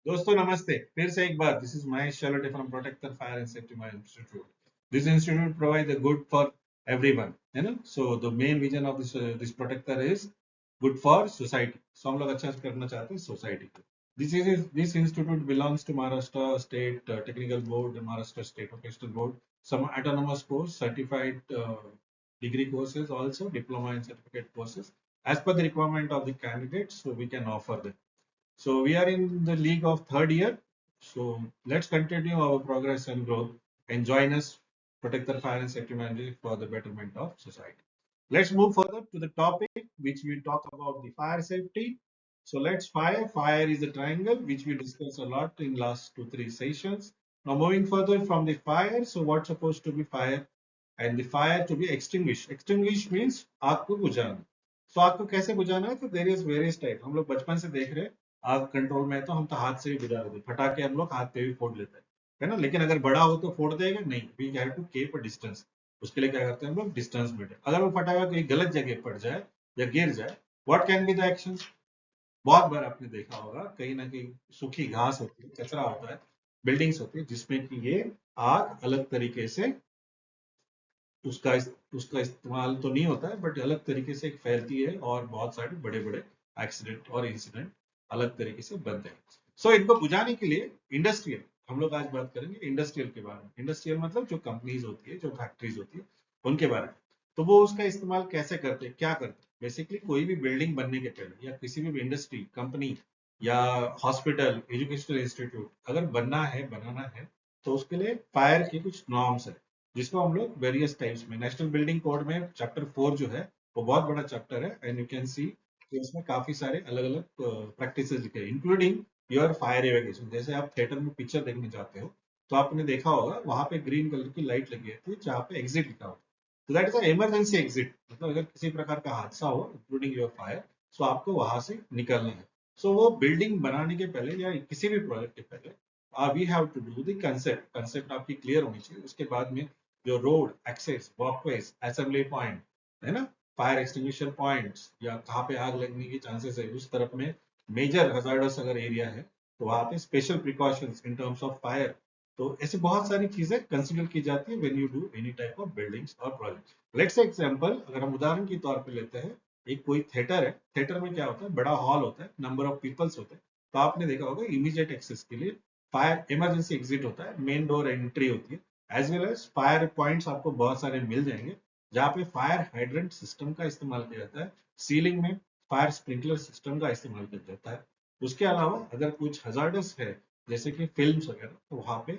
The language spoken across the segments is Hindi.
दोस्तों नमस्ते फिर से एक बार this is Mahesh Shalote from protector fire and safety institute this institute provide the good for everyone है ना so the main vision of this protector is good for society so हम लोग अच्छा करना चाहते हैं सोसाइटी को this institute belongs to Maharashtra state technical board Maharashtra state vocational board some autonomous course certified degree courses also diploma and certificate courses as per the requirement of the candidates so we can offer them. So we are in the league of third year. So let's continue our progress and growth and join us, protect the fire and safety manager for the betterment of society. Let's move further to the topic which we talk about the fire safety. So let's fire. Fire is a triangle which we discussed a lot in last 2-3 sessions. Now moving further from the fire. So what's supposed to be fire? And the fire to be extinguished. Extinguish means आग को बुझाना. So आग को कैसे बुझाना है? तो there is various type. हम लोग बचपन से देख रहे हैं आग कंट्रोल में है तो हम तो हाथ से भी बुझा देते, फटाके हम लोग हाथ पे भी फोड़ लेते हैं, है ना. लेकिन अगर बड़ा हो तो फोड़ देगा नहीं, we have to keep a distance. उसके लिए क्या करते हैं हम लोग, डिस्टेंस मेंटेन. अगर वो फटाका कहीं गलत जगह पड़ जाए या गिर जाए, what can be the action. बहुत बार आपने देखा होगा कहीं ना कहीं सूखी घास होती है, कचरा होता है, बिल्डिंग्स होती है जिसमें कि ये आग अलग तरीके से उसका उसका इस्तेमाल तो नहीं होता है बट अलग तरीके से फैलती है और बहुत सारे बड़े बड़े एक्सीडेंट और इंसिडेंट अलग तरीके से बनते हैं. सो इनको बुझाने के लिए इंडस्ट्रियल, हम लोग आज बात करेंगे इंडस्ट्रियल के बारे में. इंडस्ट्रियल मतलब जो कंपनीज होती है, जो फैक्ट्रीज होती है, उनके बारे में. तो वो उसका इस्तेमाल कैसे करते हैं, क्या करते हैं. बेसिकली कोई भी बिल्डिंग बनने के पहले या किसी भी इंडस्ट्री कंपनी या हॉस्पिटल एजुकेशनल इंस्टीट्यूट अगर बनना है बनाना है तो उसके लिए फायर के कुछ नॉर्म्स है जिसको हम लोग वेरियस टाइप्स में नेशनल बिल्डिंग कोड में चैप्टर 4 जो है वो बहुत बड़ा चैप्टर है एंड यू कैन सी कि उसमें काफी सारे अलग अलग प्रैक्टिस लिखे हैं इंक्लूडिंग योर फायर एवेक्यूएशन. जैसे आप थिएटर में पिक्चर देखने जाते हो तो आपने देखा होगा वहां पे ग्रीन कलर की लाइट लगी रहती है जहाँ पे एग्जिट लिखा होता है. तो दैट इज इमरजेंसी एग्जिट, मतलब अगर किसी प्रकार का हादसा हो इंक्लूडिंग योर फायर सो आपको वहां से निकलना है. सो वो बिल्डिंग बनाने के पहले या किसी भी प्रोजेक्ट के पहले we have to do the concept. Concept आपकी क्लियर होनी चाहिए. उसके बाद में जो road access walkways assembly point है ना, फायर एक्सटिंग्विशर पॉइंट्स या कहाँ पे आग लगने की चांसेस है उस तरफ में मेजर हजार्डस अगर एरिया है तो वहां पे special precautions in terms of fire. तो ऐसे बहुत सारी चीजें कंसिडर की जाती है when you do any type of buildings और प्रोजेक्ट. लेट्स से एग्जांपल अगर हम उदाहरण के तौर पे लेते हैं, एक कोई थिएटर है, थिएटर में क्या होता है, बड़ा हॉल होता है, नंबर ऑफ पीपल्स होते हैं. तो आपने देखा होगा इमीडिएट एक्सेस के लिए फायर इमरजेंसी एग्जिट होता है, मेन डोर एंट्री होती है, as well as fire points आपको बहुत सारे मिल जाएंगे जहाँ पे फायर हाइड्रेंट सिस्टम का इस्तेमाल किया जाता है, सीलिंग में फायर स्प्रिंकलर सिस्टम का इस्तेमाल किया जाता है. उसके अलावा अगर कुछ हजार्डस है जैसे कि फिल्म्स वगैरह तो वहां पे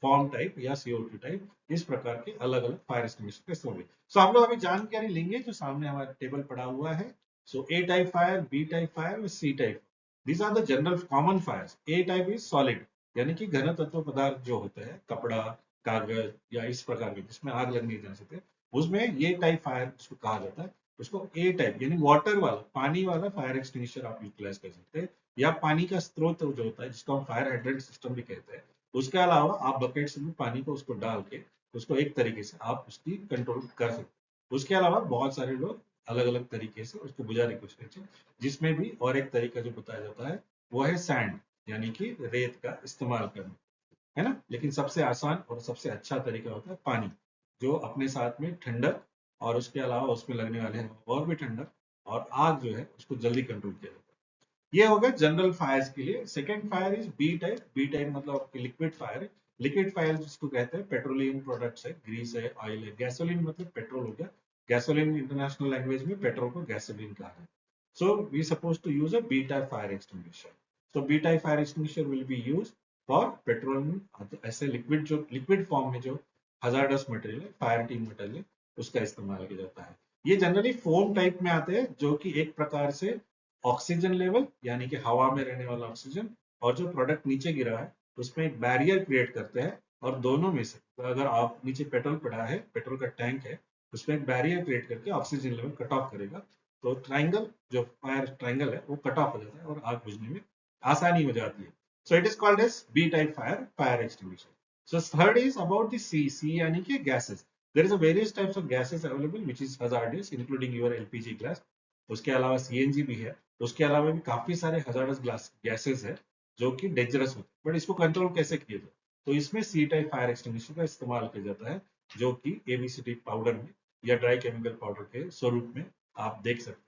फॉर्म टाइप या CO2 टाइप इस प्रकार के अलग अलग फायर एक्सटिंग्विशर का इस्तेमाल. सो हम लोग अभी जानकारी लेंगे जो सामने हमारा टेबल पड़ा हुआ है. So A type fire, B type fire और C type. These are the general common fires. A type is solid यानी कि घन तत्व पदार्थ जो होते हैं, कपड़ा, कागज या इस प्रकार के जिसमें आग लगने जा सकते हैं, उसमें ये टाइप फायर उसको कहा जाता है. उसको ए टाइप यानी वाटर वाला, पानी वाला फायर एक्सटिंग्विशर आप यूटिलाइज कर सकते हैं या पानी का स्रोत जो होता है जिसको हम फायर हाइड्रेंट सिस्टम भी कहते हैं. उसके अलावा आप बकेट से भी पानी को उसको डाल के उसको एक तरीके से आप उसकी कंट्रोल कर सकते हैं. उसके अलावा बहुत सारे लोग अलग अलग तरीके से उसको बुझाने की कोशिश करते हैं, जिसमें भी और एक तरीका जो बताया जाता है वो है सैंड यानी कि रेत का इस्तेमाल करना, है ना. लेकिन सबसे आसान और सबसे अच्छा तरीका होता है पानी, जो अपने साथ में ठंडक और उसके अलावा उसमें लगने वाले हैं और भी ठंडक और आग जो है उसको जल्दी कंट्रोल किया जाता है. ये हो गया जनरल फायर्स के लिए. Second fire is B type. B type मतलब आपकी लिक्विड फायर. लिक्विड फायर जिसको कहते हैं पेट्रोलियम प्रोडक्ट्स है, ग्रीस है, ऑयल है. गैसोलीन मतलब पेट्रोल हो गया. गैसोलीन इंटरनेशनल लैंग्वेज में पेट्रोल को गैसोलीन कहा है. So we supposed to use a B-type fire extinguisher. So B-type fire extinguisher will be used for petroleum ऐसे लिक्विड, जो लिक्विड फॉर्म में जो हजार्डस मटेरियल है, फायर टीम मटेरियल है, उसका इस्तेमाल किया जाता है. ये जनरली फोम टाइप में आते हैं जो कि एक प्रकार से ऑक्सीजन लेवल यानी कि हवा में रहने वाला ऑक्सीजन और जो प्रोडक्ट नीचे गिरा है उसमें एक बैरियर क्रिएट करते हैं. और दोनों में से तो अगर आप नीचे पेट्रोल पड़ा है, पेट्रोल का टैंक है, उसमें एक बैरियर क्रिएट करके ऑक्सीजन लेवल कट ऑफ करेगा. तो ट्राइंगल जो फायर ट्राइंगल है वो कट ऑफ हो जाता है और आग बुझने में आसानी हो जाती है. So it is called as B type fire, fire extinguisher. So third is about the C. C यानी कि gases. There is a various types of gases available which is hazardous including your LPG gas. उसके अलावा सीएनजी भी है. उसके अलावा भी काफी सारे हजार्डस गैसेस है जो कि डेंजरस होता है, बट इसको कंट्रोल कैसे किया जाए? तो इसमें सी टाइप फायर एक्सटिंग्विशर का इस्तेमाल किया जाता है, जो कि एबीसीडी पाउडर में या ड्राई केमिकल पाउडर के स्वरूप में आप देख सकते हैं।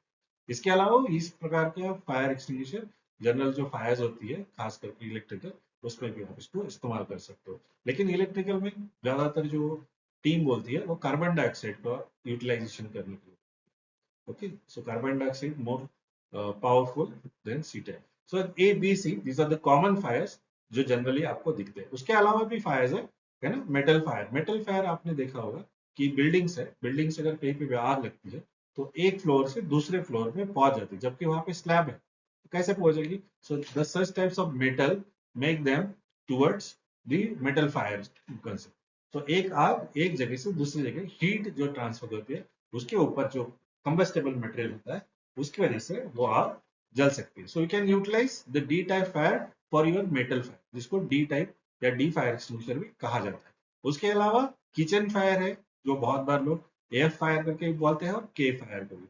इसके अलावा इस प्रकार का फायर एक्सटिंग्विशर जनरल जो फायर्स होती है, खास करके इलेक्ट्रिकल, उसमें भी आप इसको इस्तेमाल कर सकते हो। लेकिन इलेक्ट्रिकल में ज्यादातर जो टीम बोलती है वो कार्बन डाइऑक्साइड का यूटिलाइजेशन करने के लिए। Okay, so carbon dioxide more powerful than CTEC. So A, B, C, these are the common fires जो जनरली आपको दिखते हैं। उसके अलावा भी फायर्स है ना? मेटल फायर, मेटल फायर आपने देखा होगा कि बिल्डिंग्स है, बिल्डिंग्स अगर कहीं पे भी आग लगती है तो एक फ्लोर से दूसरे फ्लोर में पहुंच जाती है, जबकि वहां पे स्लैब है, तो कैसे पहुंचेगी? So the such types of metal make them towards the metal fire concept. तो एक आग एक जगह से दूसरी जगह हीट जो ट्रांसफर होती है, उसके ऊपर जो कंबस्टेबल मटेरियल होता है, उसकी वजह से वो आग जल सकती है। So you can utilise the D type fire for your metal fire, जिसको डी टाइप या डी फायर एक्सटिंग्विशर भी कहा जाता है। उसके अलावा किचन फायर है, जो बहुत बार लोग एफ फायर करके भी बोलते हैं और के फायर को भी।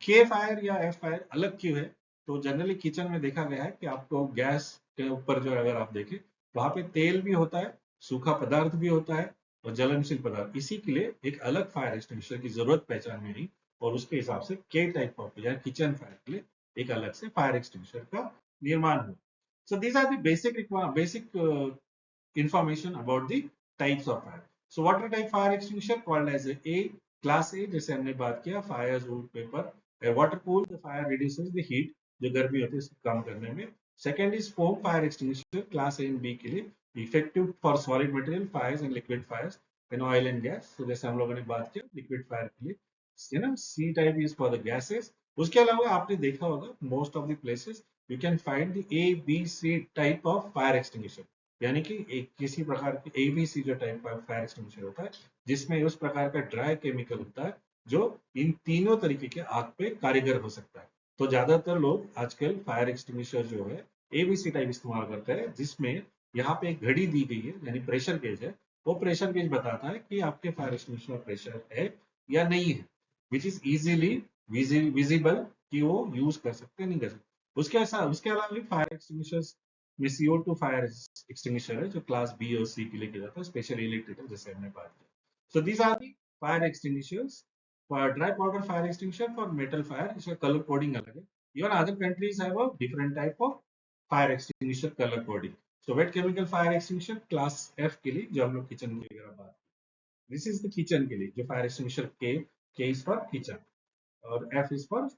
के फायर या एफ फायर अलग क्यों है? तो जनरली किचन में देखा गया है कि आपको गैस के ऊपर जो अगर आप देखें, वहां पे तेल भी होता है, सूखा पदार्थ भी होता है और ज्वलनशील पदार्थ, इसी के लिए एक अलग फायर एक्सटिंग्विशर की जरूरत पहचान में आई और उसके हिसाब से के टाइप ऑफ या किचन फायर के लिए एक अलग से फायर एक्सटिंग्विशर का निर्माण हुआ। So these are the basic information about the types of fire. So water type fire extinguisher called as A class A, जैसे हमने बात किया, fires wood paper, water cool, the fire reduces the heat, जो गर्मी होती है उसको कम करने में। Second is foam fire extinguisher class A and B के लिए, effective for solid material fires and liquid fires in oil and gas. तो जैसे हम लोगों ने बात किया लिक्विड फायर के लिए, है ना, C type is for the gases. उसके अलावा आपने देखा होगा most of the places you can find the A B C type of fire extinguisher, यानी कि एक किसी प्रकार की एबीसी जो टाइप का फायर एक्सटिंग्विशर होता है, जिसमें उस प्रकार का ड्राई केमिकल होता है जो इन तीनों तरीके के आग पे कारीगर हो सकता है। तो ज्यादातर लोग आजकल फायर एक्सटिंग्विशर जो है एबीसी टाइप इस्तेमाल करते हैं, जिसमें यहाँ पे एक घड़ी दी गई है, यानी प्रेशर गेज है। वो प्रेशर गेज बताता है कि आपके फायर एक्सटिंग्विशर में प्रेशर है या नहीं है, विच इज इजीली विजिबल, कि वो यूज कर सकते हैं नहीं कर सकते। उसके अलावा भी फायर एक्सटिंग्विशर में CO2 फायर एक्सटिंग्विशर है, जो क्लास बी और सी के लिए किया जाता है, स्पेशली इलेक्ट्रिकल, जैसे हमने बात की। So these are the fire extinguishers. For dry powder fire extinguisher for metal fire, इसका कलर कोडिंग अलग है। Even other countries have a different type of fire extinguisher colour coding. So wet chemical fire extinguisher class F के लिए, जो हम लोग किचन की वगैरह बात, दिस इज द किचन के लिए जो फायर एक्सटिंग्विशर के इज फॉर किचन और F is for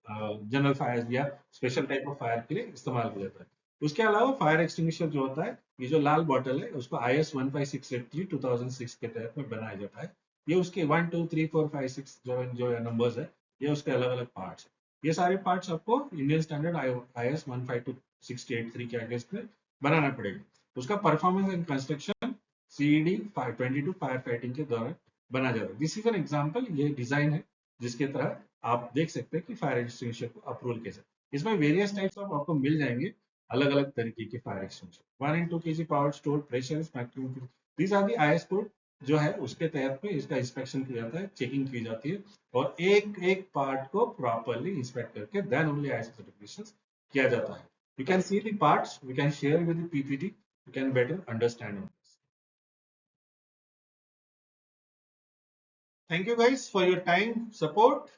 general fire या स्पेशल टाइप ऑफ फायर के लिए इस्तेमाल किया जाता है। उसके अलावा फायर एक्सटिंग्विशर जो होता है, ये जो लाल बॉटल है, उसको IS 15683 2006 के तहत में बनाया जाता है। ये उसके 1 2 3 4 5 6 जो नंबर्स है, ये उसके अलग अलग पार्ट्स है। ये सारे पार्ट्स आपको इंडियन स्टैंडर्ड IS 15263 के अगेंस्ट में बनाना पड़ेगा। उसका performance and construction CED 522 fire fighting के दौरान बना जाता है। दिस इज एन एग्जाम्पल, ये डिजाइन है जिसके तहत आप देख सकते हैं कि फायर एक्सटिंग्विशर को अप्रूवल कैसे। इसमें वेरियस टाइप्स ऑफ आपको मिल जाएंगे, अलग अलग तरीके के fire extinguisher. 1 and 2 kg power store pressure is maximum, these are the IS code जो है, उसके तहत में इसका इंस्पेक्शन किया जाता है, चेकिंग की जाती है और एक एक पार्ट को प्रॉपरली इंस्पेक्ट करके देन ओनली IS सर्टिफिकेशन किया जाता है। You can see the parts, we can share with the PPT, you can better understand. Thank you guys for your time, support.